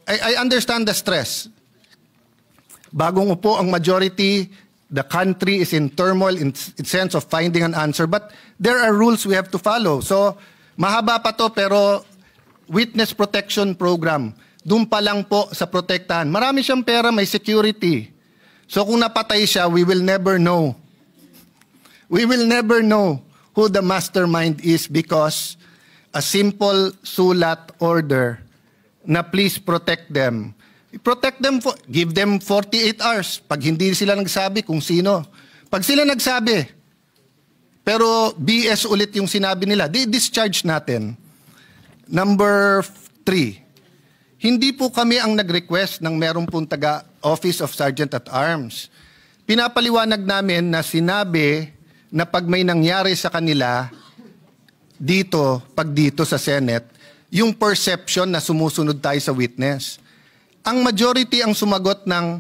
I understand the stress. Bagong upo ang majority, the country is in turmoil in sense of finding an answer, but there are rules we have to follow. So, mahaba pa to, pero witness protection program, doon pa lang po sa protektahan. Marami siyang pera, may security. So kung napatay siya, we will never know. We will never know who the mastermind is because a simple sulat order na please protect them. Protect them, give them 48 hours. Pag hindi sila nagsabi kung sino. Pag sila nagsabi, pero BS ulit yung sinabi nila, di-discharge natin. Number 3, hindi po kami ang nag-request ng meron pong taga Office of Sergeant at Arms. Pinapaliwanag namin na sinabi na pag may nangyari sa kanila dito, pag dito sa Senate, yung perception na sumusunod tayo sa witness. Ang majority ang sumagot ng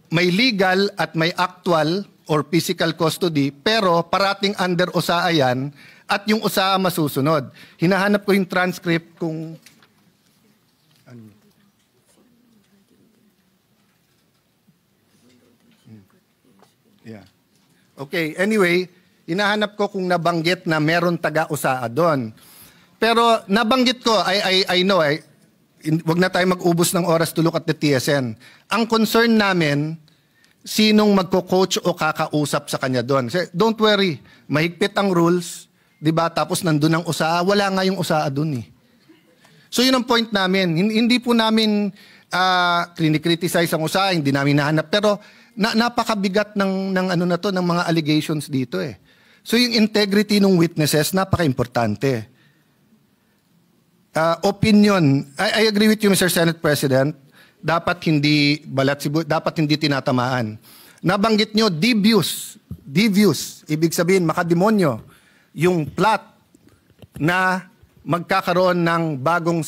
may legal at may actual or physical custody, pero parating under OSAA yan at yung OSAA masusunod. Hinahanap ko yung transcript kung... Yeah. Okay, anyway, hinahanap ko kung nabanggit na meron taga-OSAA doon. Pero nabanggit ko, I know, wag na tayo mag-ubos ng oras to look at the TSN. Ang concern namin, sinong magko-coach o kakausap sa kanya doon. Don't worry, mahigpit ang rules, di ba? Tapos nandun ang OSAA, wala nga yung OSAA doon eh. So yun ang point namin. Hindi po namin krinikriticize ang OSAA, hindi namin nahanap. Pero napakabigat ng ano na to, ng mga allegations dito eh. So yung integrity ng witnesses, napaka-importante. Opinion, I agree with you, Mr. Senate President. Dapat hindi dapat hindi tinatamaan. Nabanggit nyo, devious, ibig sabihin, makademonyo, yung plot na magkakaroon ng bagong